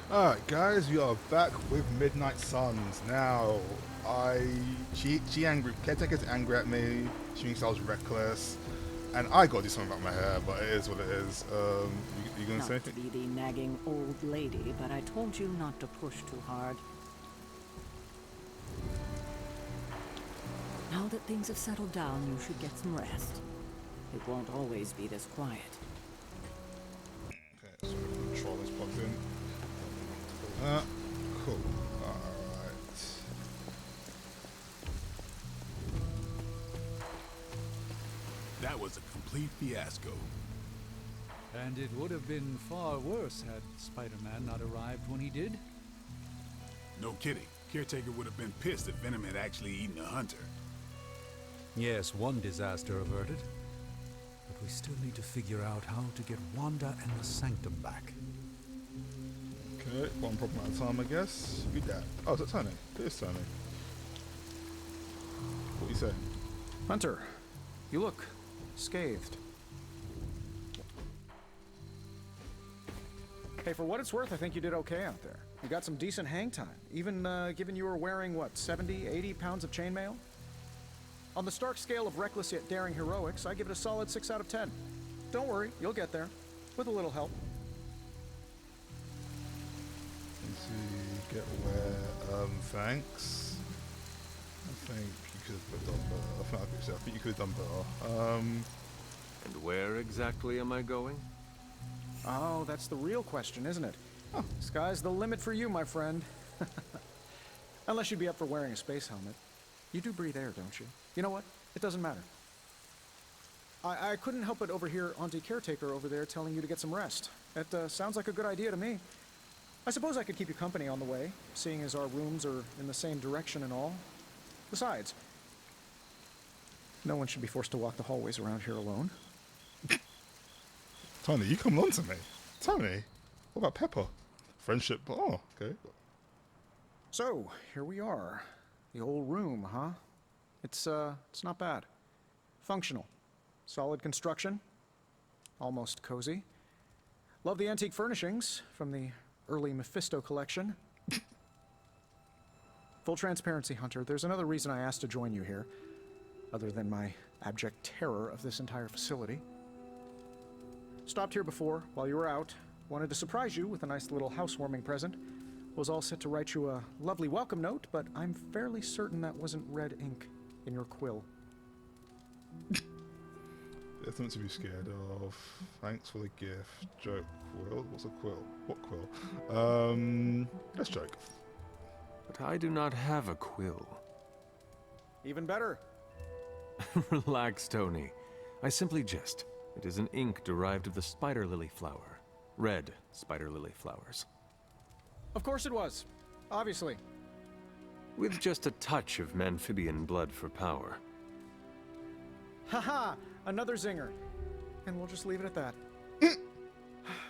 Alright guys, we are back with Midnight Suns. Now, she angry, Caretaker's angry at me, she thinks I was reckless, and I gotta do something about my hair, but it is what it is. You gonna say Not to anything? be the nagging old lady, but I told you not to push too hard. Now that things have settled down, you should get some rest. It won't always be this quiet. Okay, so the controller's plugged in. Cool. Alright. That was a complete fiasco. And it would have been far worse had Spider-Man not arrived when he did. No kidding. Caretaker would have been pissed if Venom had actually eaten a hunter. Yes, one disaster averted. But we still need to figure out how to get Wanda and the Sanctum back. Okay, one problem at a time, I guess. Read that. Oh, is that Tony? It is Tony. What do you say? Hunter, you look scathed. Hey, for what it's worth, I think you did okay out there. You got some decent hang time, even given you were wearing, what, 70, 80 pounds of chainmail? On the Stark scale of reckless yet daring heroics, I give it a solid 6 out of 10. Don't worry, you'll get there, with a little help. Let's see, get where, thanks. I think you could have done better. I think you could have done better. And where exactly am I going? Oh, that's the real question, isn't it? Oh, sky's the limit for you, my friend. Unless you'd be up for wearing a space helmet. You do breathe air, don't you? You know what? It doesn't matter. I couldn't help but overhear Auntie Caretaker over there telling you to get some rest. That sounds like a good idea to me. I suppose I could keep you company on the way, seeing as our rooms are in the same direction and all. Besides, no one should be forced to walk the hallways around here alone. Tony, you come on to me. Tony, what about Pepper? Friendship, oh, okay. So, here we are. The old room, huh? It's not bad. Functional. Solid construction. Almost cozy. Love the antique furnishings from the early Mephisto collection. Full transparency, Hunter, there's another reason I asked to join you here, other than my abject terror of this entire facility. Stopped here before, while you were out. Wanted to surprise you with a nice little housewarming present. Was all set to write you a lovely welcome note, but I'm fairly certain that wasn't red ink in your quill. There's nothing to be scared of. Thanks for the gift. Joke. Quill? What's a quill? What quill? Let's joke. But I do not have a quill. Even better. Relax, Tony. I simply jest. It is an ink derived of the spider lily flower. Red spider lily flowers. Of course it was. Obviously. With just a touch of amphibian blood for power. Haha! Another zinger. And we'll just leave it at that.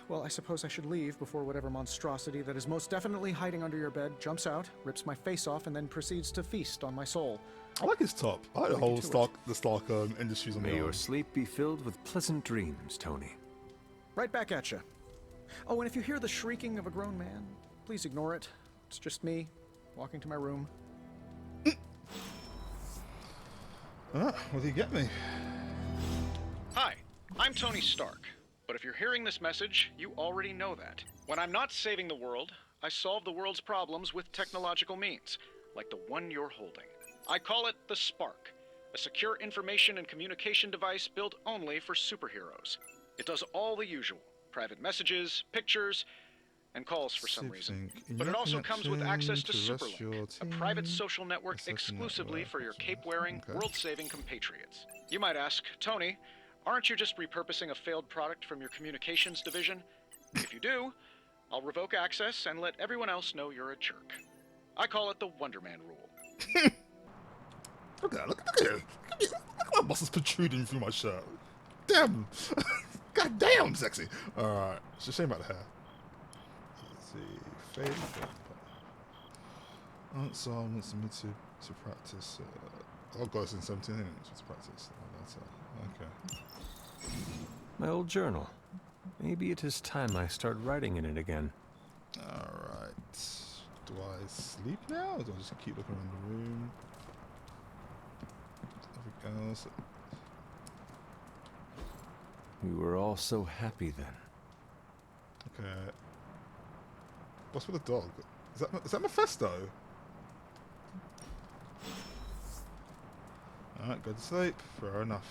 Well, I suppose I should leave before whatever monstrosity that is most definitely hiding under your bed jumps out, rips my face off, and then proceeds to feast on my soul. I like his top. I like the whole Stark Industries on May the your arm. sleep be filled with pleasant dreams, Tony. Right back at you. Oh, and if you hear the shrieking of a grown man, please ignore it. It's just me, walking to my room. What did he get me? Hi, I'm Tony Stark. But if you're hearing this message, you already know that. When I'm not saving the world, I solve the world's problems with technological means, like the one you're holding. I call it the Spark, a secure information and communication device built only for superheroes. It does all the usual, private messages, pictures, and calls for some reason. But it also comes with access to Superlink, a private social network exclusively for your cape-wearing, world-saving compatriots. You might ask, Tony, aren't you just repurposing a failed product from your communications division? If you do, I'll revoke access and let everyone else know you're a jerk. I call it the Wonder Man rule. Look at that, look at it. Look at my muscles protruding through my shirt. Damn! God damn, sexy! Alright, it's a shame about the hair. Let's see. Favorite. Aunt Saul wants me to practice. Oh god, it's in 17 innings to practice. Oh, that's okay. My old journal. Maybe it is time I start writing in it again. Alright. Do I sleep now, or do I just keep looking around the room? Everything else. We were all so happy then. Okay. What's with the dog? Is that Mephisto? Alright, go to sleep. Fair enough.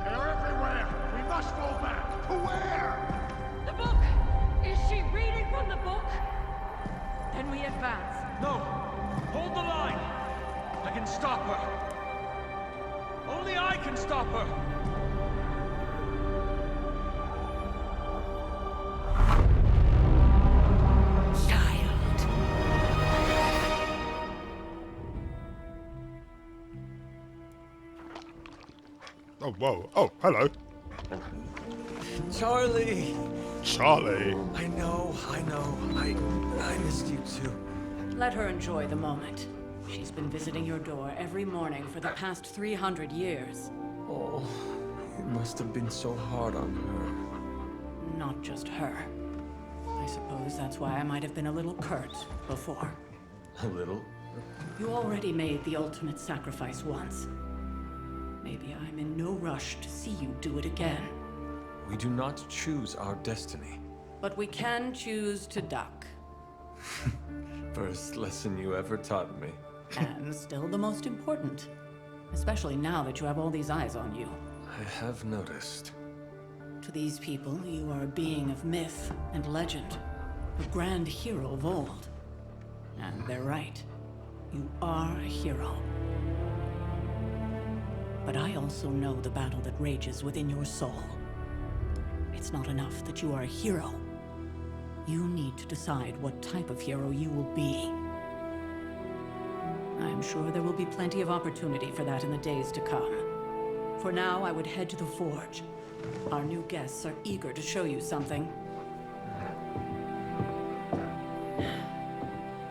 They're everywhere! We must go back! To where? The book! Is she reading from the book? Then we advance. No! Hold the line! I can stop her! Only I can stop her! Child. Oh, whoa. Oh, hello. Charlie! Charlie. I know. I missed you too. Let her enjoy the moment. She's been visiting your door every morning for the past 300 years. Oh, it must have been so hard on her. Not just her. I suppose that's why I might have been a little curt before. A little? You already made the ultimate sacrifice once. Maybe I'm in no rush to see you do it again. We do not choose our destiny. But we can choose to duck. First lesson you ever taught me. And still the most important. Especially now that you have all these eyes on you. I have noticed. To these people, you are a being of myth and legend. A grand hero of old. And they're right. You are a hero. But I also know the battle that rages within your soul. It's not enough that you are a hero. You need to decide what type of hero you will be. I'm sure there will be plenty of opportunity for that in the days to come. For now, I would head to the Forge. Our new guests are eager to show you something.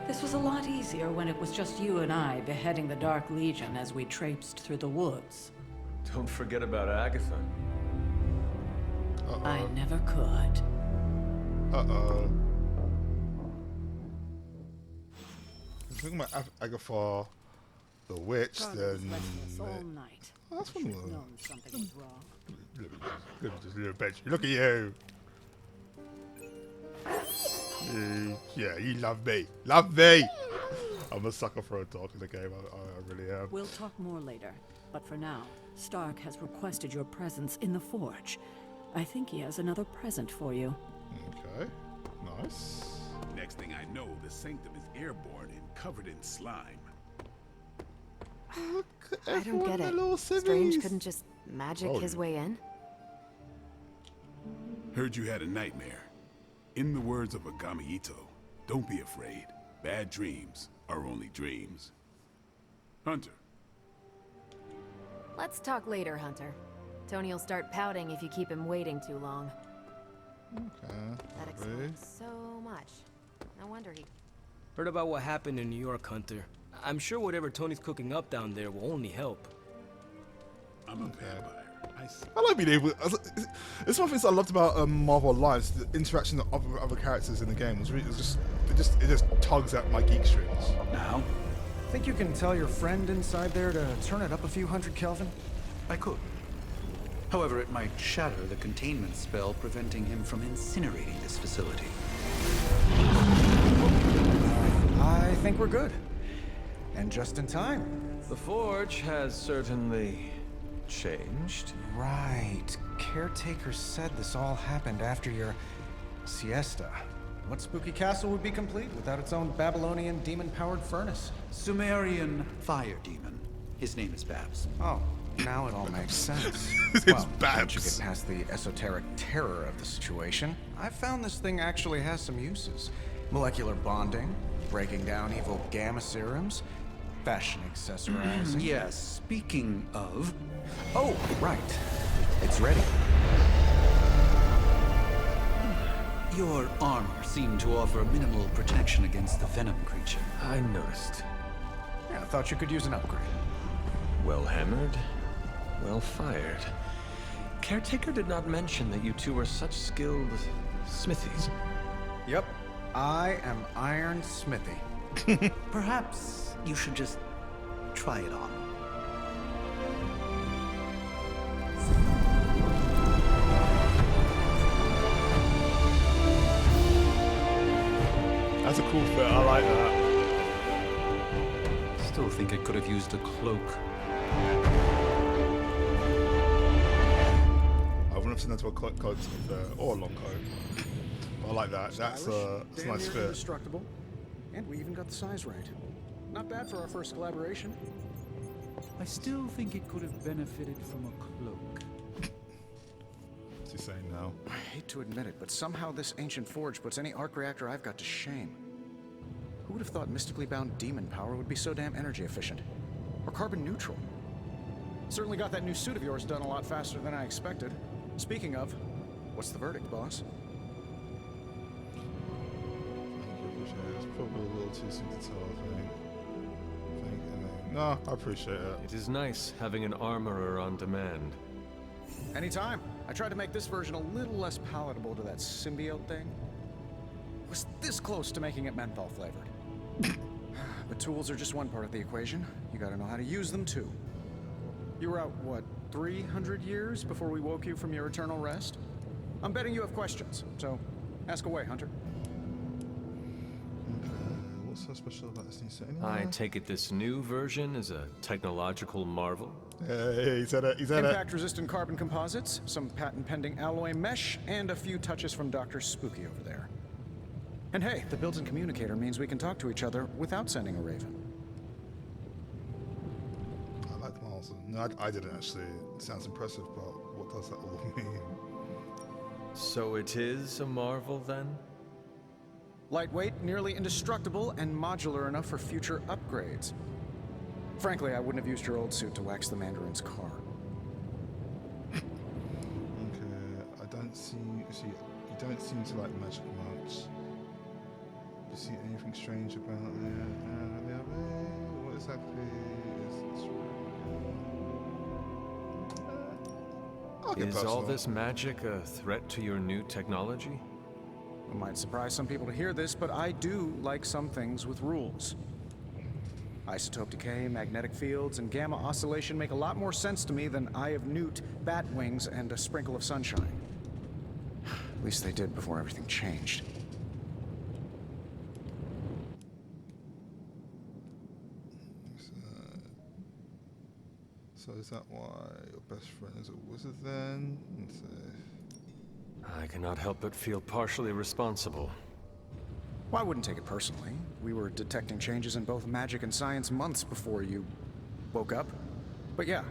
This was a lot easier when it was just you and I beheading the Dark Legion as we traipsed through the woods. Don't forget about Agatha. I never could. Uh-oh. Talking about Agatha, the witch, Carlos then... restless all night. Oh, that's one Should of have them. known something was wrong. Look at this little bitch. Look at you. Yeah, you love me. Love me! I'm a sucker for a dog in the game. I really am. We'll talk more later, but for now, Stark has requested your presence in the Forge. I think he has another present for you. Okay. Nice. Next thing I know, the Sanctum is airborne and covered in slime. Look at I don't everyone, get the it. little Strange civvies. couldn't just magic Oh, his yeah. way in? Heard you had a nightmare. In the words of Agami Ito, don't be afraid. Bad dreams are only dreams. Hunter, Let's talk later, Hunter. Tony'll start pouting if you keep him waiting too long. Okay. That lovely. explains so much. No wonder he... Heard about what happened in New York, Hunter. I'm sure whatever Tony's cooking up down there will only help. I'm a vampire. I like being able. It's one of the things I loved about Marvel Alliance. The interaction of other characters in the game was really it just tugs at my geek strings. Now? Think you can tell your friend inside there to turn it up a few hundred Kelvin? I could. However, it might shatter the containment spell preventing him from incinerating this facility. I think we're good. And just in time. The Forge has certainly changed. Right. Caretaker said this all happened after your siesta. What spooky castle would be complete without its own Babylonian demon-powered furnace? Sumerian fire demon. His name is Babs. Oh, now it all makes sense. It's Well, Babs. once you get past the esoteric terror of the situation, I've found this thing actually has some uses. Molecular bonding, breaking down evil gamma serums, fashion accessorizing. Yes, speaking of... Oh, right. It's ready. Your armor seemed to offer minimal protection against the venom creature. I noticed. Yeah, I thought you could use an upgrade. Well hammered, well fired. Caretaker did not mention that you two are such skilled smithies. Yep, I am Iron Smithy. Perhaps you should just try it on. That's a cool fit. I like that. Still think it could have used a cloak. I wouldn't have seen that to a coat to be fair, or a long coat. But I like that. That's a nice fit. Indestructible. And we even got the size right. Not bad for our first collaboration. I still think it could have benefited from a cloak. What's he saying now? I hate to admit it, but somehow this ancient forge puts any arc reactor I've got to shame. Who would have thought mystically bound demon power would be so damn energy efficient? Or carbon neutral? Certainly got that new suit of yours done a lot faster than I expected. Speaking of, what's the verdict, boss? It's probably a little too soon to tell, I think. No, I appreciate it. It is nice having an armorer on demand. Anytime. I tried to make this version a little less palatable to that symbiote thing. Was this close to making it menthol flavored. But tools are just one part of the equation. You gotta know how to use them too. You were out, what, 300 years before we woke you from your eternal rest? I'm betting you have questions, so ask away, Hunter. What's so special about this new setting? I take it this new version is a technological marvel? Hey, he said it. He said it. Impact-resistant carbon composites, some patent-pending alloy mesh, and a few touches from Dr. Spooky over there. And hey, the built-in communicator means we can talk to each other without sending a raven. I like the Miles. No, I didn't actually. It sounds impressive, but what does that all mean? So it is a marvel then? Lightweight, nearly indestructible, and modular enough for future upgrades. Frankly, I wouldn't have used your old suit to wax the Mandarin's car. Okay, I don't see. You don't seem to like magic much. Do you see anything strange about it? What exactly is this? Is all this magic a threat to your new technology? It might surprise some people to hear this, but I do like some things with rules. Isotope decay, magnetic fields, and gamma oscillation make a lot more sense to me than Eye of Newt, bat wings, and a sprinkle of sunshine. At least they did before everything changed. So is that why your best friend is a wizard then? Let's see. I cannot help but feel partially responsible. Well, I wouldn't take it personally. We were detecting changes in both magic and science months before you woke up. But yeah,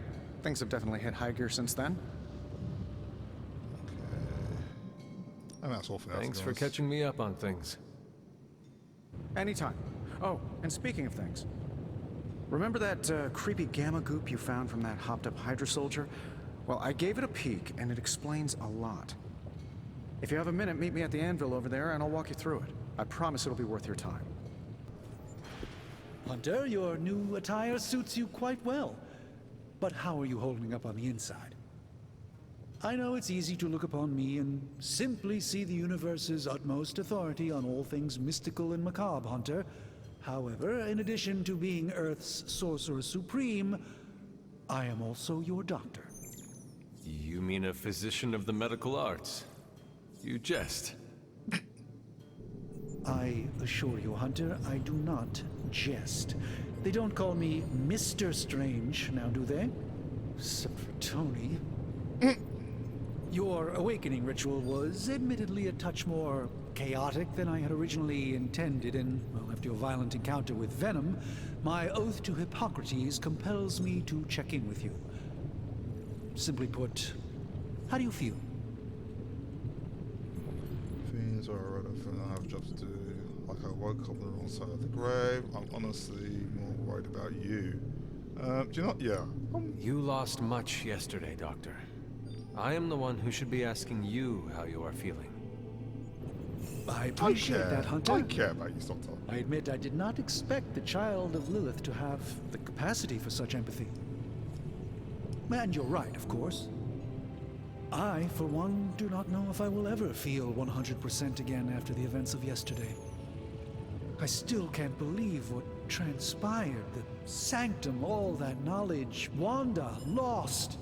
things have definitely hit high gear since then. Okay. And that's all for now. Thanks for catching me up on things. Anytime. Oh, and speaking of things, remember that creepy gamma goop you found from that hopped-up Hydra soldier? Well, I gave it a peek, and it explains a lot. If you have a minute, meet me at the anvil over there, and I'll walk you through it. I promise it'll be worth your time. Hunter, your new attire suits you quite well. But how are you holding up on the inside? I know it's easy to look upon me and simply see the universe's utmost authority on all things mystical and macabre, Hunter. However, in addition to being Earth's Sorcerer Supreme, I am also your doctor. You mean a physician of the medical arts? You jest. I assure you, Hunter, I do not jest. They don't call me Mr. Strange, now do they? Except for Tony. Your awakening ritual was admittedly a touch more chaotic than I had originally intended, and, well, after your violent encounter with Venom, my oath to Hippocrates compels me to check in with you. Simply put, how do you feel? Things are alright, I have jobs to do. Like I woke up on the wrong side of the grave. I'm honestly more worried worried about you. Do you not? Yeah. You lost much yesterday, Doctor. I am the one who should be asking you how you are feeling. I appreciate that, Hunter. I care about you, Doctor. I admit I did not expect the child of Lilith to have the capacity for such empathy. And you're right, of course. I, for one, do not know if I will ever feel 100% again after the events of yesterday. I still can't believe what transpired. The sanctum, all that knowledge, Wanda, lost.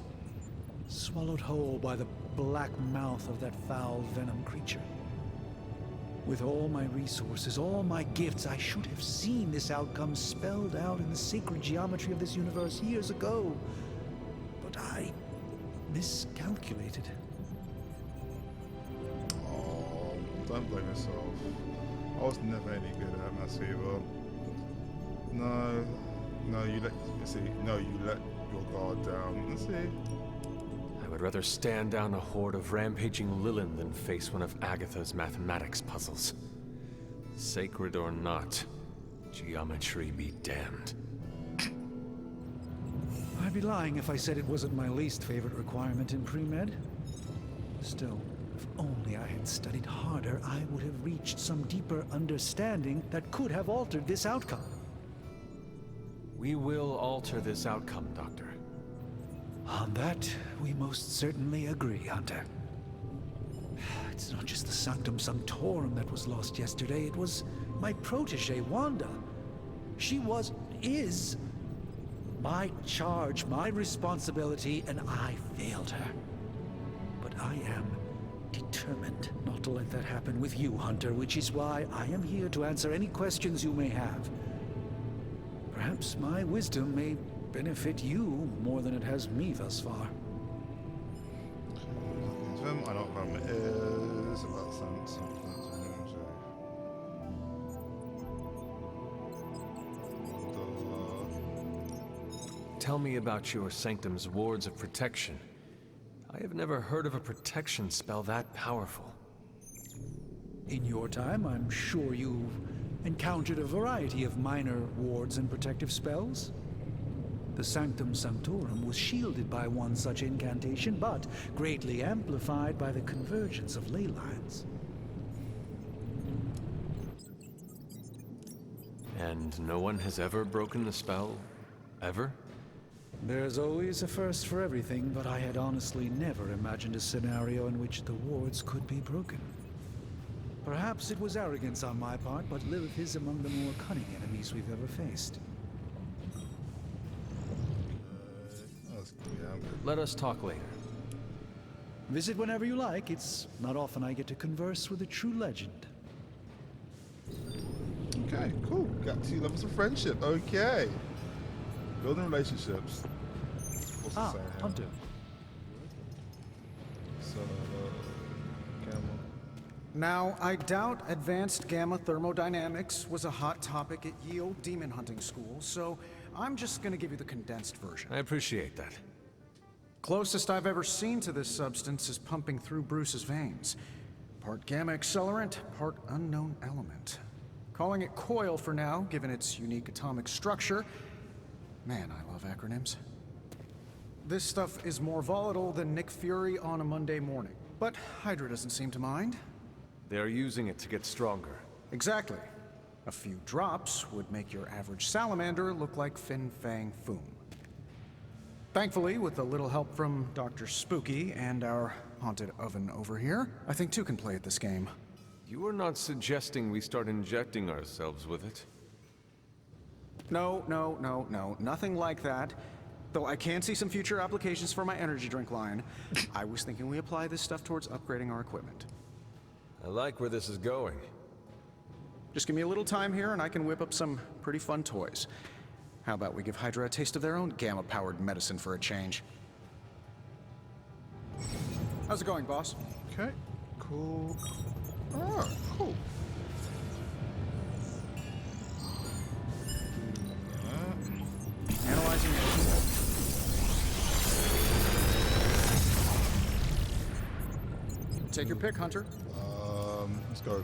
Swallowed whole by the black mouth of that foul venom creature. With all my resources, all my gifts, I should have seen this outcome spelled out in the sacred geometry of this universe years ago. But I miscalculated. Oh, don't blame yourself. I was never any good at maths either. No, you let your guard down. Let's see. I would rather stand down a horde of rampaging Lilin than face one of Agatha's mathematics puzzles. Sacred or not, geometry be damned. I'd be lying if I said it wasn't my least favorite requirement in pre-med. Still, if only I had studied harder, I would have reached some deeper understanding that could have altered this outcome. We will alter this outcome, Doctor. On that, we most certainly agree, Hunter. It's not just the Sanctum Sanctorum that was lost yesterday, it was my protege, Wanda. She is my charge, my responsibility, and I failed her. But I am determined not to let that happen with you, Hunter, which is why I am here to answer any questions you may have. Perhaps my wisdom may benefit you more than it has me thus far. I know what it is about something. Tell me about your Sanctum's wards of protection. I have never heard of a protection spell that powerful. In your time, I'm sure you've encountered a variety of minor wards and protective spells. The Sanctum Sanctorum was shielded by one such incantation, but greatly amplified by the convergence of ley lines. And no one has ever broken the spell? Ever? There's always a first for everything, but I had honestly never imagined a scenario in which the wards could be broken. Perhaps it was arrogance on my part, but Lilith is among the more cunning enemies we've ever faced. Let us talk later. Visit whenever you like. It's not often I get to converse with a true legend. Okay, cool. Got 2 levels of friendship. Okay. Building relationships. What's it saying? Hunter. So, Gamma. Now, I doubt advanced gamma thermodynamics was a hot topic at Ye Olde Demon Hunting School, so I'm just gonna give you the condensed version. I appreciate that. Closest I've ever seen to this substance is pumping through Bruce's veins. Part gamma accelerant, part unknown element. Calling it coil for now, given its unique atomic structure. Man, I love acronyms. This stuff is more volatile than Nick Fury on a Monday morning, but Hydra doesn't seem to mind. They are using it to get stronger. Exactly. A few drops would make your average salamander look like Fin Fang Foom. Thankfully, with a little help from Dr. Spooky and our haunted oven over here, I think 2 can play at this game. You are not suggesting we start injecting ourselves with it? No, nothing like that. Though I can see some future applications for my energy drink line. I was thinking we apply this stuff towards upgrading our equipment. I like where this is going. Just give me a little time here and I can whip up some pretty fun toys. How about we give Hydra a taste of their own gamma-powered medicine for a change? How's it going, boss? Okay, cool. Ah, cool. Analyzing it. Take your pick, Hunter. Let's go.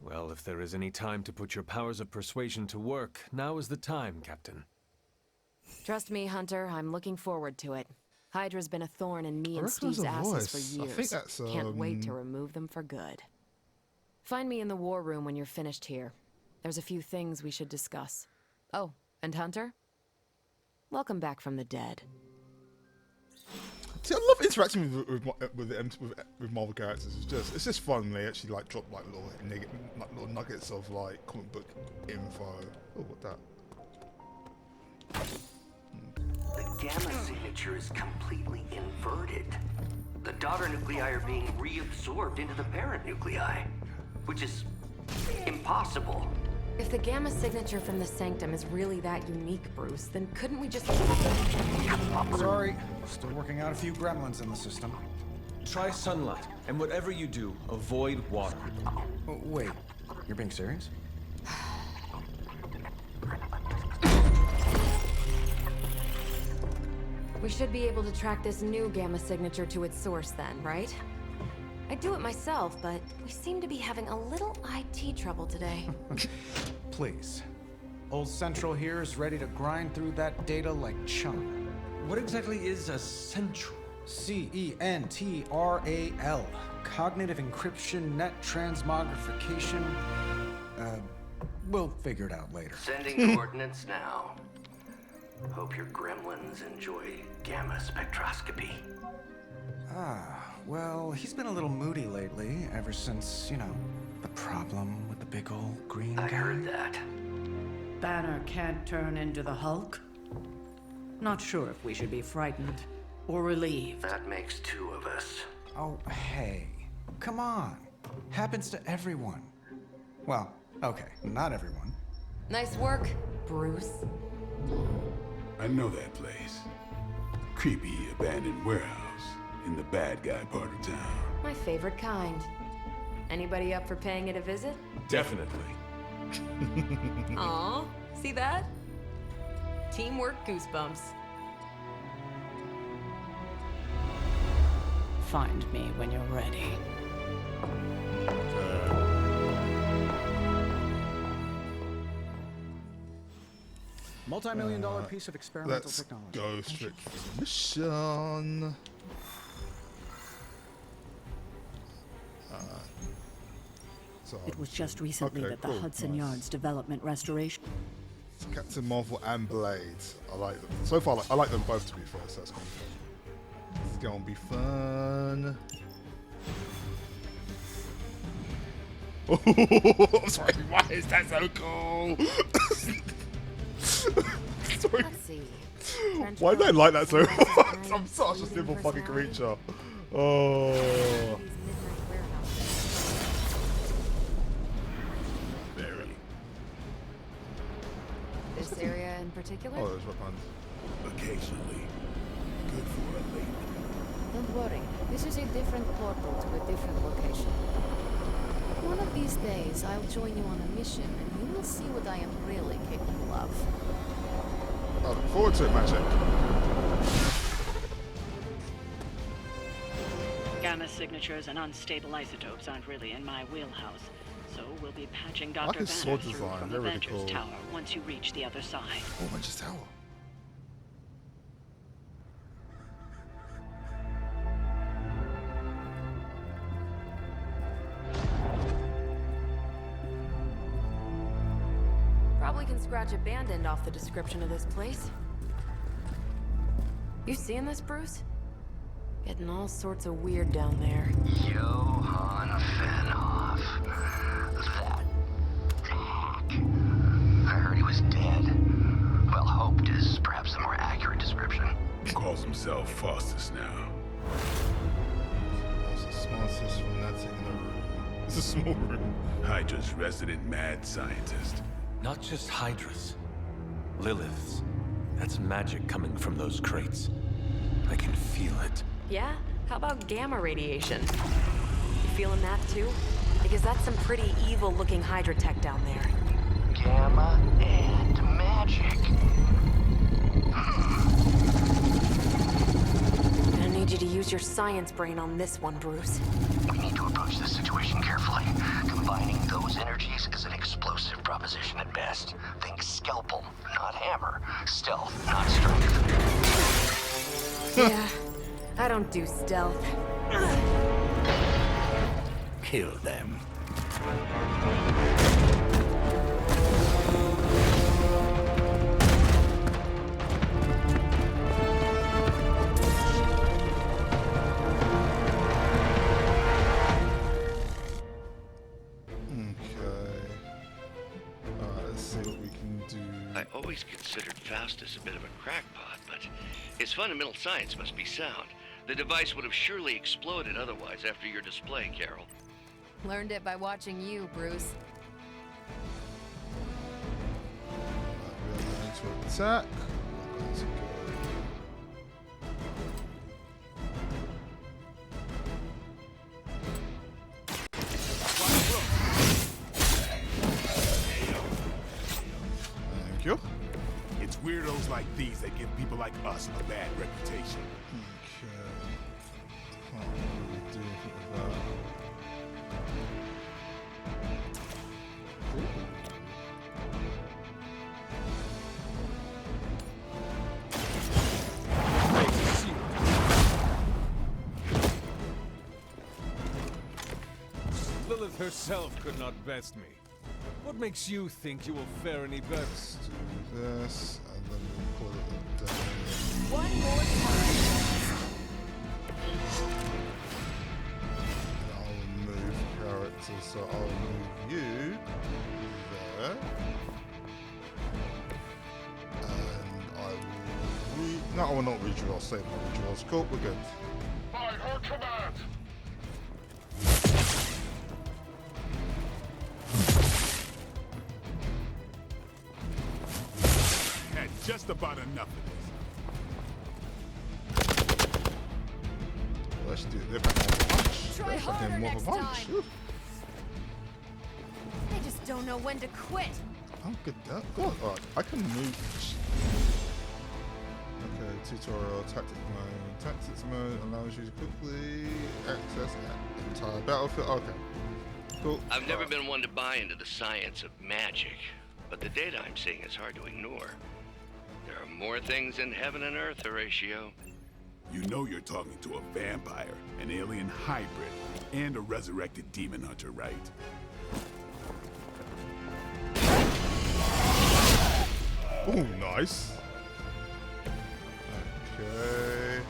Well, if there is any time to put your powers of persuasion to work, now is the time, Captain. Trust me, Hunter, I'm looking forward to it. Hydra's been a thorn in me I and recognise Steve's the asses for voice. years. I think that's, Can't wait to remove them for good. Find me in the war room when you're finished here. There's a few things we should discuss. Oh, and Hunter? Welcome back from the dead. See, I love interacting with Marvel characters. It's just fun. They actually like drop like little nuggets of like comic book info. Oh, what that? The gamma signature is completely inverted. The daughter nuclei are being reabsorbed into the parent nuclei, which is impossible. If the gamma signature from the Sanctum is really that unique, Bruce, then couldn't we just... Sorry, still working out a few gremlins in the system. Try sunlight, and whatever you do, avoid water. Oh, wait, you're being serious? We should be able to track this new gamma signature to its source then, right? I'd do it myself, but we seem to be having a little IT trouble today. Please. Old Central here is ready to grind through that data like chum. What exactly is a Central? CENTRAL. Cognitive Encryption Net Transmogrification. We'll figure it out later. Sending coordinates now. Hope your gremlins enjoy gamma spectroscopy. Well, he's been a little moody lately, ever since, you know, the problem with the big old green guy. I heard that. Banner can't turn into the Hulk? Not sure if we should be frightened or relieved. That makes two of us. Oh, hey. Come on. Happens to everyone. Well, okay, not everyone. Nice work, Bruce. I know that place. Creepy abandoned warehouse in the bad guy part of town. My favorite kind. Anybody up for paying it a visit? Definitely. Aw, see that? Teamwork goosebumps. Find me when you're ready. Multi-million-dollar piece of experimental Let's technology. go straight for the mission. It was just recently that the Hudson Yards Development Restoration... It's Captain Marvel and Blade. I like them. So far, I like them both, to be fair, so that's going to be fun. It's going to be fun. I'm sorry, why is that so cool? Sorry. Let's see. Why do I like that so much? I'm such a simple fucking creature. Oh. This area in particular? Oh, there's weapons. Occasionally. Good for a lady. Don't worry. This is a different portal to a different location. One of these days, I'll join you on a mission, and you will see what I am really capable of. I look forward to it, Magic. Gamma signatures and unstable isotopes aren't really in my wheelhouse, so we'll be patching I like Dr. his Banner sword through design, from they're really Avengers cool. Tower once you reach the other side. Oh, Avengers Tower. Probably can scratch abandoned off the description of this place. You seeing this, Bruce? Getting all sorts of weird down there. Johann Fenhoff. That hack. I heard he was dead. Well, hoped is perhaps a more accurate description. Calls himself Faustus now. That's the smartest from that thing in the room. It's a small room. Hydra's resident mad scientist. Not just Hydra's. Lilith's. That's magic coming from those crates. I can feel it. Yeah? How about gamma radiation? You feeling that too? Because that's some pretty evil-looking Hydra tech down there. Gamma and magic. I need you to use your science brain on this one, Bruce. We need to approach this situation carefully. Combining those energy armor. Stealth, not strength. Yeah, I don't do stealth. Kill them. I always considered Faustus a bit of a crackpot, but his fundamental science must be sound. The device would have surely exploded otherwise after your display, Carol. Learned it by watching you, Bruce. We are going to attack. We're going to go. Thank you. It's weirdos like these that give people like us a bad reputation. Okay. Can't really do anything with that. Lilith herself could not best me. What makes you think you will fare any better? Let's do this, and then we'll call it a day. One more time. I'll move characters, so I'll move you there. And I will no, I will not redraw, I'll save my redraws. Cool, we're good. By her command! Had just about enough of Well, let's do it. They're back on the punch. Try They're back harder in more of next a punch. time. They just don't know when to quit. I'm good at that. God, alright, I can move. Okay, tutorial, tactics mode. Tactics mode allows you to quickly access the entire battlefield. Okay, cool. I've never been one to buy into the science of magic, but the data I'm seeing is hard to ignore. There are more things in heaven and earth, Horatio. You know you're talking to a vampire, an alien hybrid, and a resurrected demon hunter, right? Oh, nice. Okay.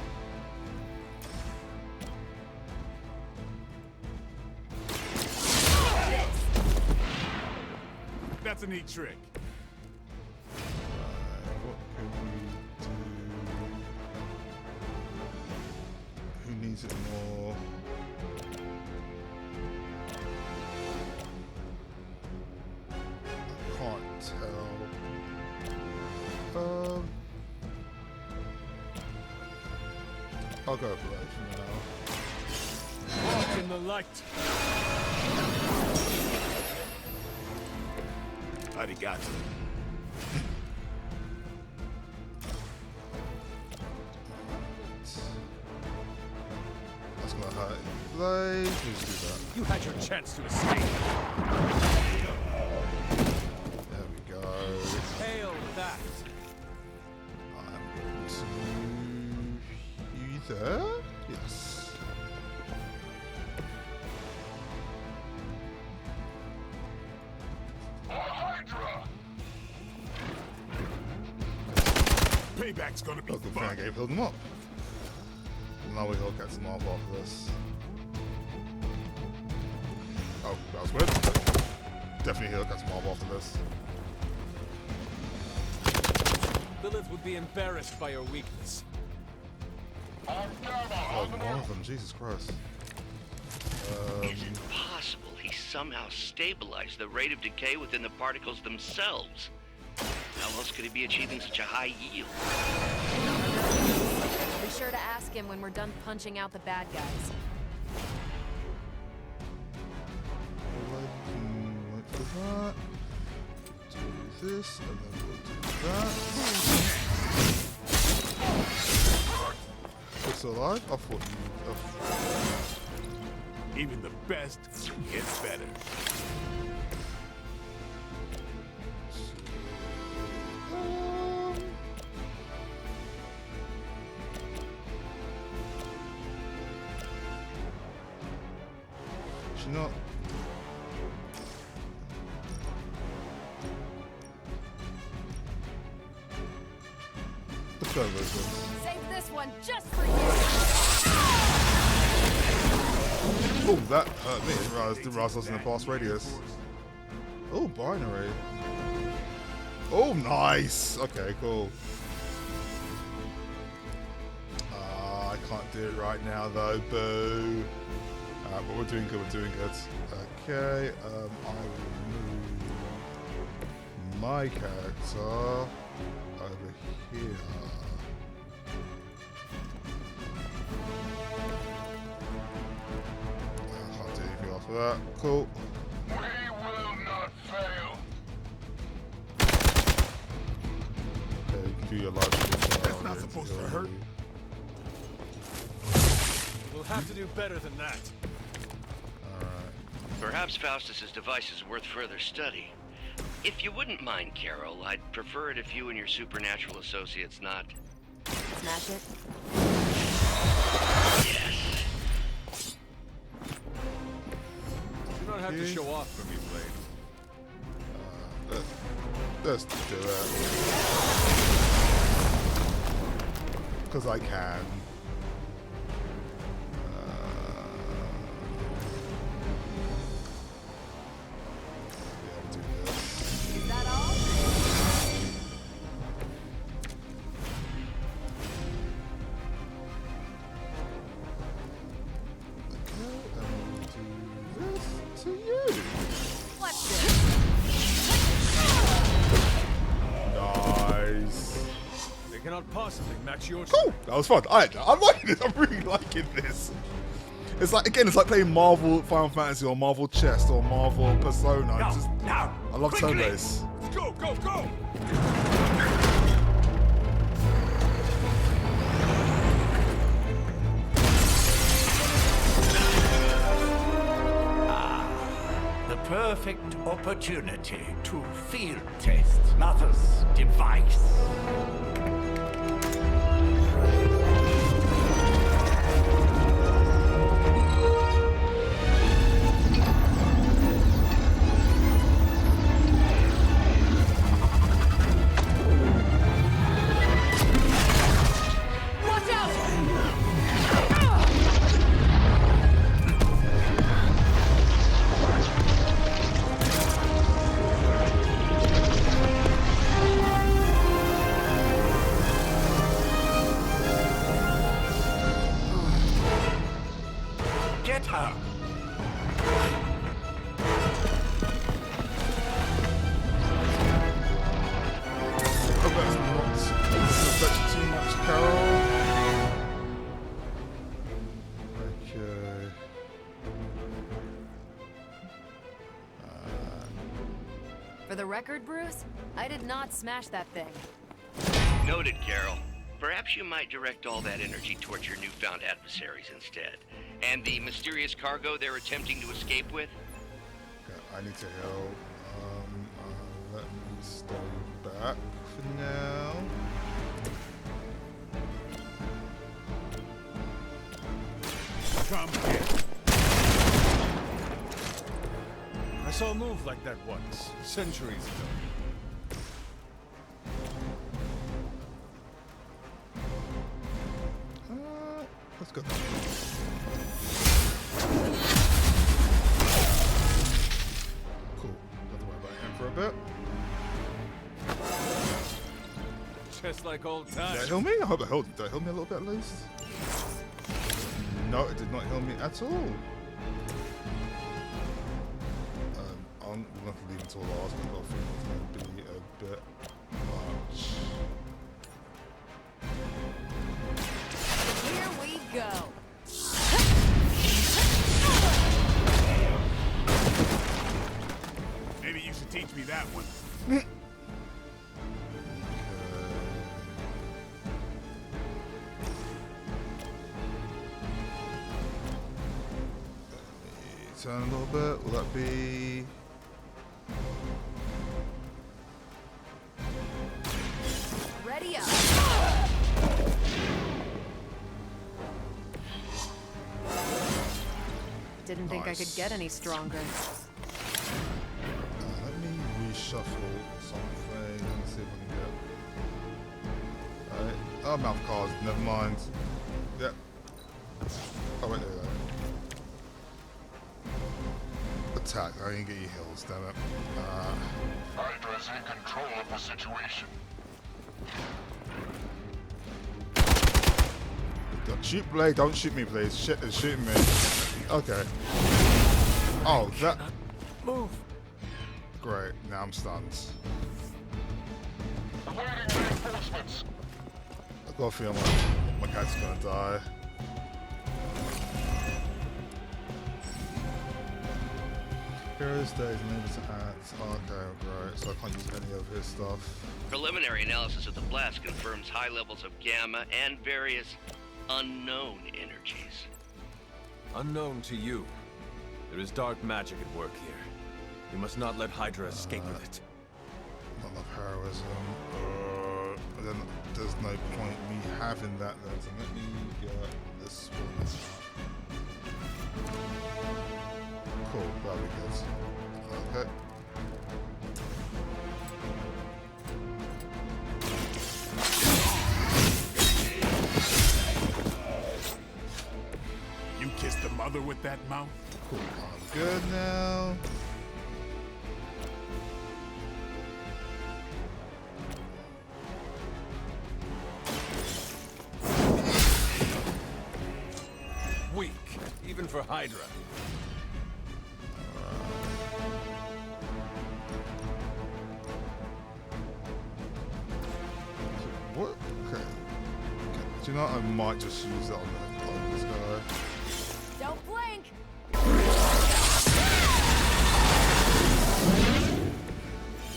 That's a neat trick. What can we do? Who needs it more? I can't tell. I'll go for that for now. Walk in the light. Arigato. That's gonna hurt. Let's just do that. You had your chance to escape. There we go. Hail that. I'm going to you there? Yes. Payback's gonna be Good fun. thing I gave healed him up. Now we all get some off this. Oh, that was weird. Definitely he'll get some off after this. Lilith would be embarrassed by your weakness. Oh, one of them, Jesus Christ. Is it possible he somehow stabilized the rate of decay within the particles themselves? How else could he be achieving such a high yield? Be sure to ask him when we're done punching out the bad guys. Wait for that. Do this, and then we'll do that. It's alive? I thought you... Even the best gets better. Actually not. Let's go with this one. Save this one just for you. Oh, that hurt me. I didn't realize I was in the past radius. Oh, binary. Oh, nice. Okay, cool. I can't do it right now though. Boo. But we're doing good. We're doing good. Okay. I will move my character over here. I can't do anything after that. Cool. We will not fail. Okay, you can do your life. That's not supposed to hurt. We'll have to do better than that. Perhaps Faustus's device is worth further study. If you wouldn't mind, Carol, I'd prefer it if you and your supernatural associates not... Smash it? Yes. You don't have to show off for me, Blade. Let's do it. Because I can. Is that all? To you. What's this? Nice. They cannot possibly match your... Cool. That was fun. I'm liking this. I'm really liking this. It's like, again, it's like playing Marvel Final Fantasy or Marvel Chess or Marvel Persona. I love turn-based. Go, go, go! The perfect opportunity to field test Mother's device. Get her! Too much, Carol. Okay. For the record, Bruce, I did not smash that thing. Noted, Carol. Perhaps you might direct all that energy towards your newfound adversaries instead. And the mysterious cargo they're attempting to escape with? Okay, I need to help. Let me stay back for now. Come here. I saw a move like that once, centuries ago. Let's go. Cool. Don't have to worry about him for a bit. Just like old Did times. that heal me? I hope it healed. Did that heal me a little bit at least? No, it did not heal me at all. I'm going to have to leave until last. I've got a feeling it's going to be a bit much. Here we go. Maybe you should teach me that one. Turn a little bit. Will that be? Ready up. Didn't think think I could get any stronger. Let me reshuffle something and see if I can get. Alright. Oh, mouth cards. Never mind. Yep. Oh, wait, there you go. Attack. I didn't get you heals, damn it. Hydra's in control of the situation. Shoot Blade, don't shoot me, please. Shit is shooting me. Okay. Oh, that. Move. Great. Now I'm stunned. Awaiting reinforcements. I've got a feeling my cat's gonna die. Heroes days unable to act. Okay, great. So I can't use any of his stuff. Preliminary analysis of the blast confirms high levels of gamma and various unknown energies. Unknown to you. There is dark magic at work here. We must not let Hydra escape with it. Not enough heroism. Then there's no point me having that then. So let me get this one. Cool, that'll be good. Okay. You kissed the mother with that mouth? Cool, I'm good now. Weak, even for Hydra. What? Okay. Do you know what? I might just use that on this guy. Don't blink!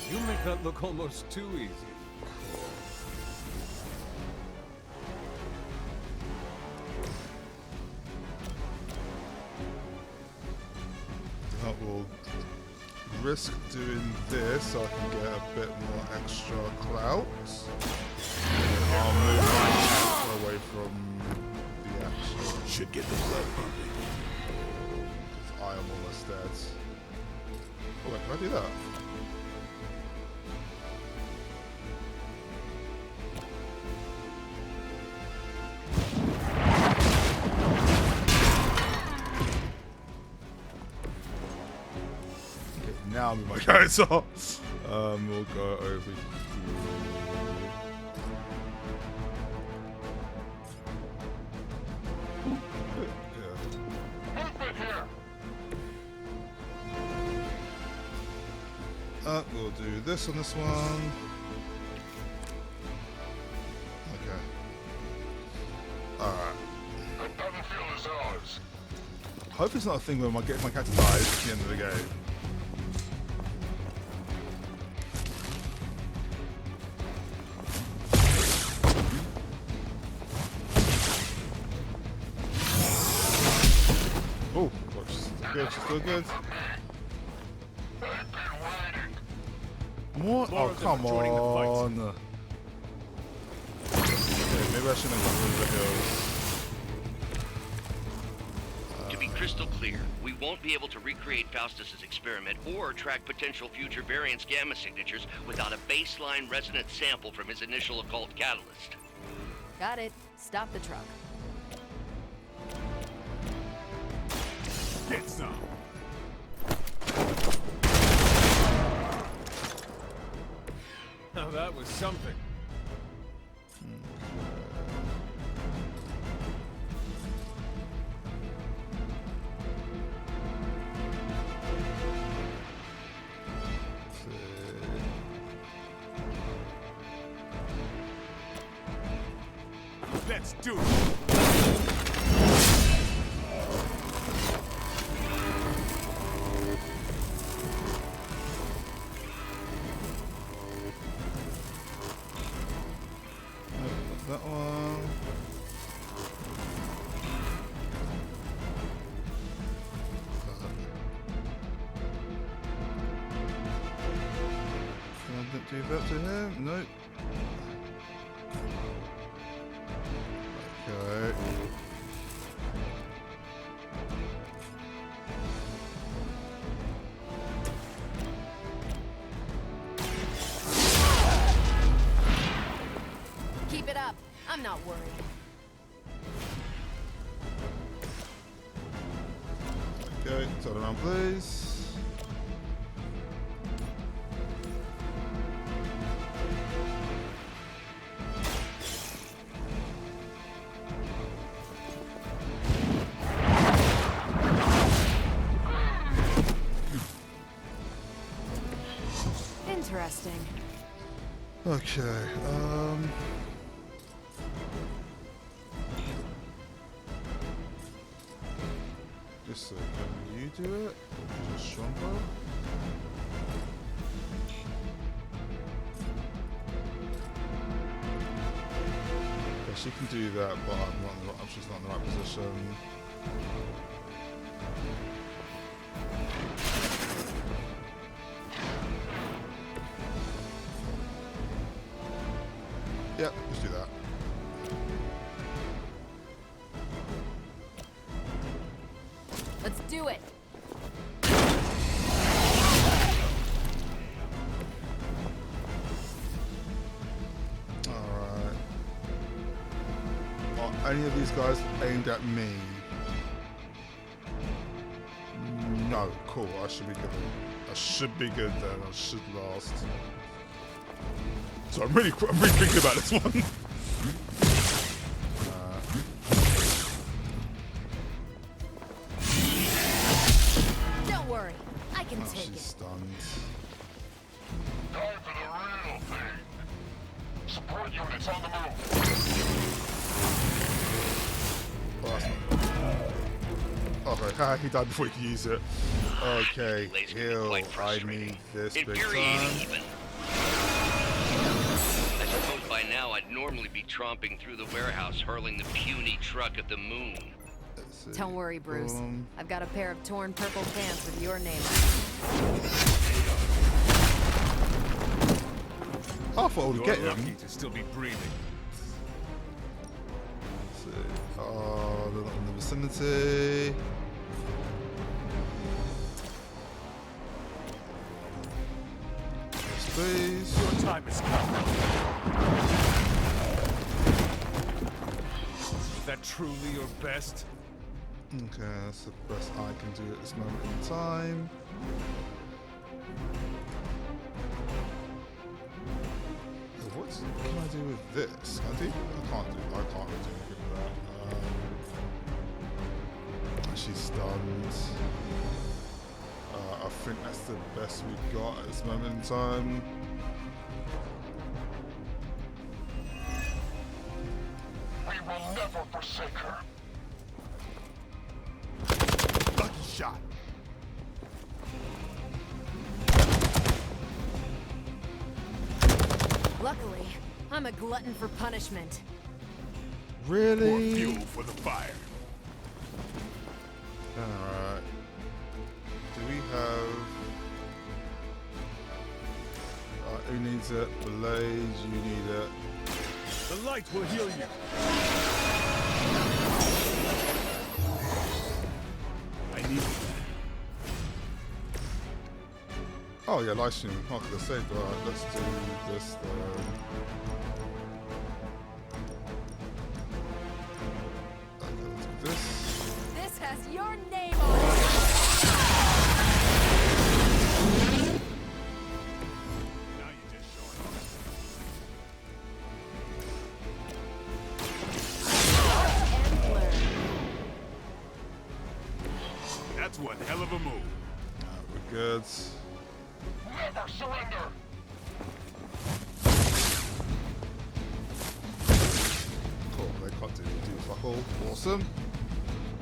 You make that look almost too easy. We'll risk doing this so I can get a bit more extra clout. I'll move my character away from the action. Should get the blood pumping. Because I am almost dead. Oh wait, can I do that? Now I'm in my character. We'll go over here. We'll do this on this one. Okay. Alright. The battlefield is ours. Hope it's not a thing where my character dies at the end of the game. Oh, she's good, she's still good. What? Oh, come on. Okay, maybe I shouldn't have gone through the hills. To be crystal clear, we won't be able to recreate Faustus's experiment or track potential future variants' gamma signatures without a baseline resonance sample from his initial occult catalyst. Got it. Stop the truck. Get some. Now that was something. Let's do it. That one. Can I do that to him? Nope. Okay. I'm not worried. Okay, turn around, please. Interesting. Okay, just so can you do it? Just stronger. Yeah, she can do that, but I'm just not in the right position. Yep, let's do that. Let's do it. Alright. Are any of these guys aimed at me? No, cool, I should be good. I should be good then, I should last. So I'm really thinking about this one. Don't worry, I can take she's it. stunned. Time for the real thing. Support units on the move. Oh, that's not good. Okay, he died before he could use it. Okay, heal. I need this big time. Even. I suppose by now I'd normally be tromping through the warehouse, hurling the puny truck at the moon. Don't worry, Bruce. I've got a pair of torn purple pants with your name on it. I thought I would get You're lucky him. to still be breathing. Let's see. Oh, they're not in the vicinity. Yes, please. Your time has come. Is that truly your best? Okay, that's the best I can do at this moment in time. What can I do with this? Can I can't really do anything with that. She's stunned. I think that's the best we've got at this moment in time. We will never forsake her. Lucky shot. Luckily, I'm a glutton for punishment. Really? More fuel for the fire. Alright. Do we have... who needs it? Blaze, you need it. The light will heal you. I need it. Oh yeah, live stream. Not gonna say, alright, let's do this then. Okay, let's do this. This has your name on it. Now you're just showing off. And learn. That's one hell of a move. We're good. Never surrender. Cool, they can't do fuck all. Awesome.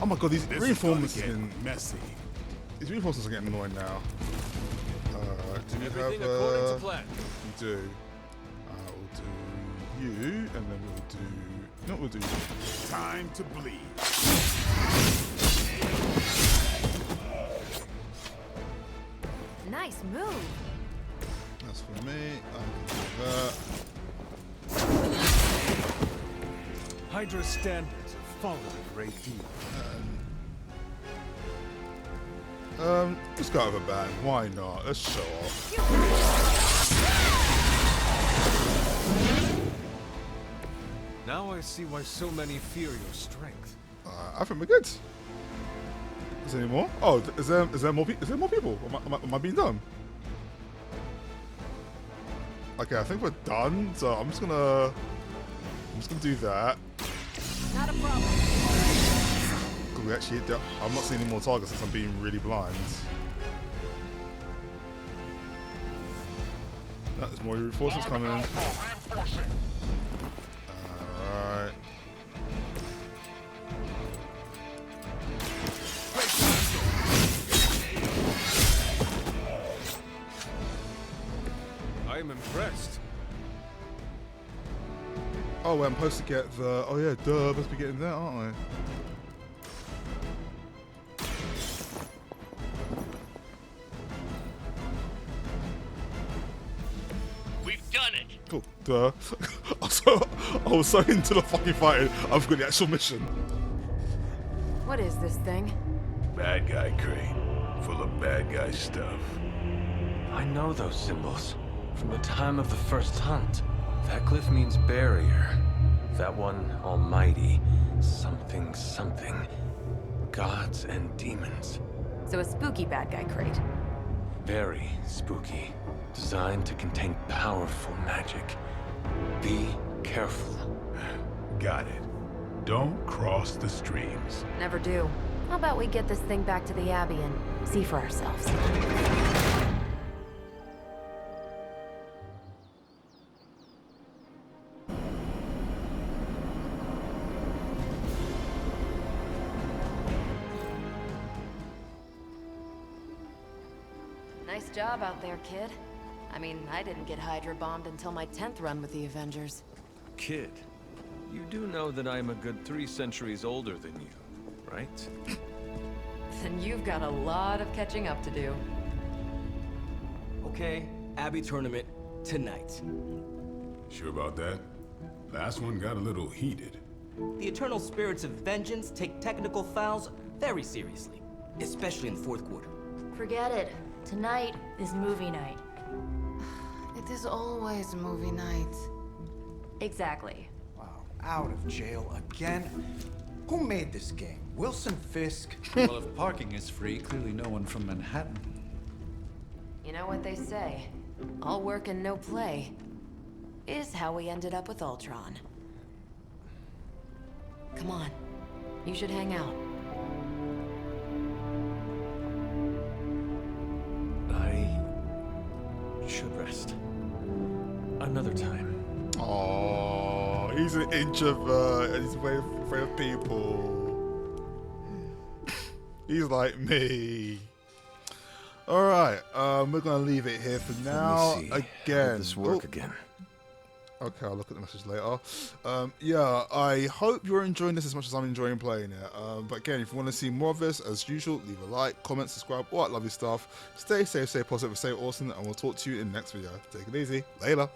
Oh my god, these This reinforcements is are gonna getting get messy. these reinforcements are getting annoying now. Do we Everything have according to plan. we do. We'll do you, and then we'll do no, we'll do you. Time to bleed. Nice move. That's for me. I can do that. Hydra's standards have fallen a great deal. Let's go with a bang. Why not? Let's show off. Now I see why so many fear your strength. I think we're good. Is there any more? Oh, is there more? Is there more people? Am I being done? Okay, I think we're done. So I'm just gonna do that. Not a problem. We actually, I'm not seeing any more targets since I'm being really blind. No, there's more reinforcements coming. Alright. I am impressed. Oh, I'm supposed to get the. Oh yeah, duh, supposed to be getting that, aren't I? Cool. Duh. I was so into the fucking fighting, I forgot the actual mission. What is this thing? Bad guy crate, full of bad guy stuff. I know those symbols from the time of the first hunt. That glyph means barrier. That one, almighty. Something, something. Gods and demons. So a spooky bad guy crate. Very spooky. Designed to contain powerful magic. Be careful. Got it. Don't cross the streams. Never do. How about we get this thing back to the Abbey and see for ourselves? Nice job out there, kid. I mean, I didn't get Hydra bombed until my 10th run with the Avengers. Kid, you do know that I am a good 3 centuries older than you, right? Then you've got a lot of catching up to do. Okay, Abbey tournament tonight. Sure about that? Last one got a little heated. The Eternal Spirits of Vengeance take technical fouls very seriously, especially in the 4th quarter. Forget it. Tonight is movie night. It is always movie night. Exactly. Wow, out of jail again? Who made this game? Wilson Fisk? Well, if parking is free, clearly no one from Manhattan. You know what they say? All work and no play is how we ended up with Ultron. Come on, you should hang out. I should rest. Another time. Oh, he's an introvert and he's afraid of people. He's like me. Alright, we're gonna leave it here for now. Again. How this work again? Okay, I'll look at the message later. Yeah, I hope you're enjoying this as much as I'm enjoying playing it. But again, if you want to see more of this, as usual, leave a like, comment, subscribe, all that lovely stuff. Stay safe, stay positive, stay awesome, and we'll talk to you in the next video. Take it easy. Later.